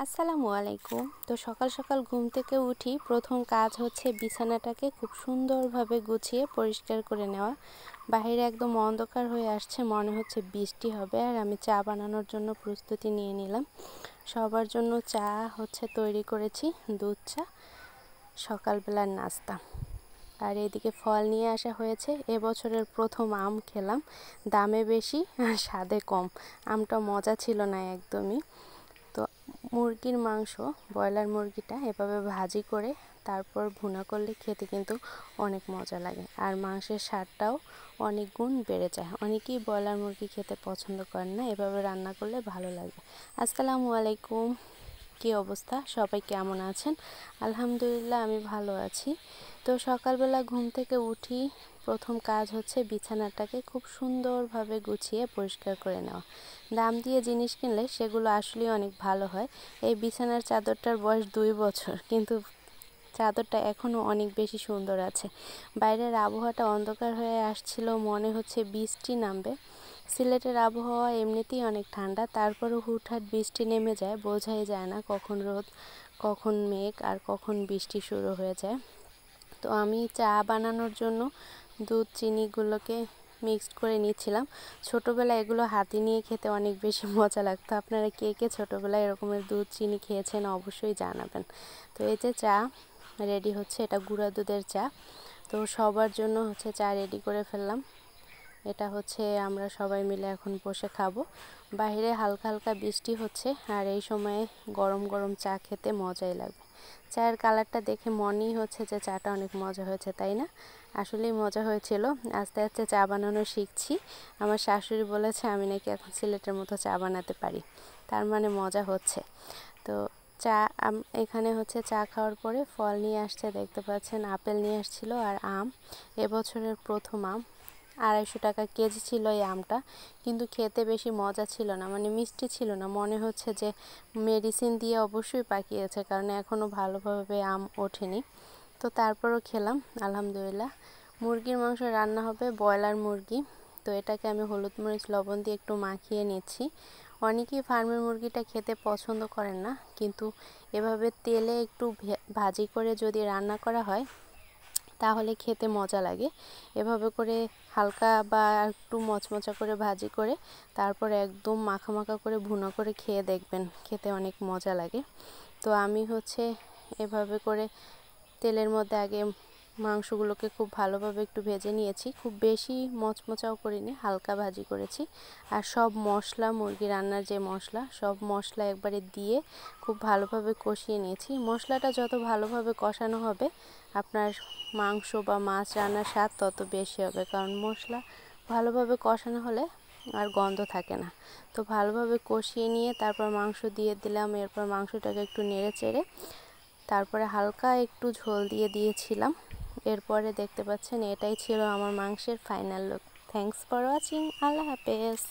আসসালামু আলাইকুম। তো সকাল সকাল ঘুম থেকে উঠি, প্রথম কাজ হচ্ছে বিছানাটাকে খুব সুন্দরভাবে গুছিয়ে পরিষ্কার করে নেওয়া। বাইরে একদম অন্ধকার হয়ে আসছে, মনে হচ্ছে বৃষ্টি হবে, আর আমি চা বানানোর জন্য প্রস্তুতি নিয়ে নিলাম। সবার জন্য চা তৈরি করেছি, দুধ চা, সকালবেলার নাস্তা। আর এদিকে ফল নিয়ে আসা হয়েছে, এবছরের প্রথম আম খেলাম, দামে বেশি আর স্বাদে কম। আমটা মজা ছিল না একদমই। তো মুরগির মাংস, ব্রয়লার মুরগিটা এভাবে ভাজি করে তারপর ভুনা করলে খেতে কিন্তু অনেক মজা লাগে, আর মাংসের স্বাদটাও অনেক গুণ বেড়ে যায়। অনেকেই ব্রয়লার মুরগি খেতে পছন্দ করেন না, এভাবে রান্না করলে ভালো লাগে। আসসালামু আলাইকুম, কী অবস্থা, সবাই কেমন আছেন? আলহামদুলিল্লাহ, আমি ভালো আছি। তো সকালবেলা ঘুম থেকে উঠি, প্রথম কাজ হচ্ছে বিছানাটাকে খুব সুন্দরভাবে গুছিয়ে পরিষ্কার করে নেওয়া। দাম দিয়ে জিনিস কিনলে সেগুলো আসলেই অনেক ভালো হয়। এই বিছানার চাদরটার বয়স 2 বছর, কিন্তু চাদরটা এখনও অনেক বেশি সুন্দর আছে। বাইরের আবহাওয়াটা অন্ধকার হয়ে আসছিল, মনে হচ্ছে বৃষ্টি নামবে। সিলেটের আবহাওয়া এমনিতেই অনেক ঠান্ডা, তারপরও হুটহাট বৃষ্টি নেমে যায়, বোঝাই যায় না কখন রোদ, কখন মেঘ, আর কখন বৃষ্টি শুরু হয়ে যায়। তো আমি চা বানানোর জন্য দুধ চিনিগুলোকে মিক্সড করে নিচ্ছিলাম। ছোটোবেলায় এগুলো হাতে নিয়ে খেতে অনেক বেশি মজা লাগতো। আপনারা কে কে ছোটোবেলায় এরকমের দুধ চিনি খেয়েছেন অবশ্যই জানাবেন। তো এই যে চা রেডি হচ্ছে, এটা গুঁড়া দুধের চা। তো সবার জন্য চা রেডি করে ফেললাম। এটা আমরা সবাই মিলে এখন বসে খাবো। বাইরে হালকা হালকা বৃষ্টি হচ্ছে, আর এই সময়ে গরম গরম চা খেতে মজাই লাগবে। চায়ের কালারটা দেখে মনেই হচ্ছে যে চাটা অনেক মজা হয়েছে, তাই না? আসলেই মজা হয়েছিল। আস্তে আস্তে চা বানানো শিখছি। আমার শাশুড়ি বলেছে আমি নাকি এখন সিলেটের মতো চা বানাতে পারি, তার মানে মজা হচ্ছে। তো চা এখানে চা খাওয়ার পরে ফল নিয়ে আসছে, দেখতে পাচ্ছেন আপেল নিয়ে আসছিল, আর আম, এবছরের প্রথম আম। 250 টাকা কেজি ছিল এই আমটা, কিন্তু খেতে বেশি মজা ছিল না, মানে মিষ্টি ছিল না, মনে হচ্ছে যে মেডিসিন দিয়ে অবশ্যই পাকিয়েছে, কারণ এখনও ভালোভাবে আম ওঠেনি। তো তারপরও খেলাম, আলহামদুলিল্লাহ। মুরগির মাংস রান্না হবে, ব্রয়লার মুরগি। তো এটাকে আমি হলুদ মরিচ লবণ দিয়ে একটু মাখিয়ে নিচ্ছি। অনেকেই ফার্মের মুরগিটা খেতে পছন্দ করেন না, কিন্তু এভাবে তেলে একটু ভাজি করে যদি রান্না করা হয় তাহলে খেতে মজা লাগে। এভাবে করে হালকা বা একটু মচমচা করে ভাজি করে তারপর একদম মাখা মাখা করে ভুনা করে খেয়ে দেখবেন, খেতে অনেক মজা লাগে। তো আমি এভাবে করে তেলের মধ্যে আগে মাংসগুলোকে খুব ভালোভাবে একটু ভেজে নিয়েছি, খুব বেশি মচমচাও করিনি, হালকা ভাজি করেছি। আর সব মশলা, মুরগি রান্নার যে মশলা, সব মশলা একবারে দিয়ে খুব ভালোভাবে কষিয়ে নিয়েছি। মশলাটা যত ভালোভাবে কষানো হবে আপনার মাংস বা মাছ রান্নার স্বাদ তত বেশি হবে, কারণ মশলা ভালোভাবে কষানো হলে আর গন্ধ থাকে না। তো ভালোভাবে কষিয়ে নিয়ে তারপর মাংস দিয়ে দিলাম। এরপর মাংসটাকে একটু নেড়ে চেড়ে তারপরে হালকা একটু ঝোল দিয়ে দিয়েছিলাম। এরপরে দেখতে পাচ্ছেন এটাই ছিল আমার মাংসের final look. Thanks for watching. Allah হাফেজ।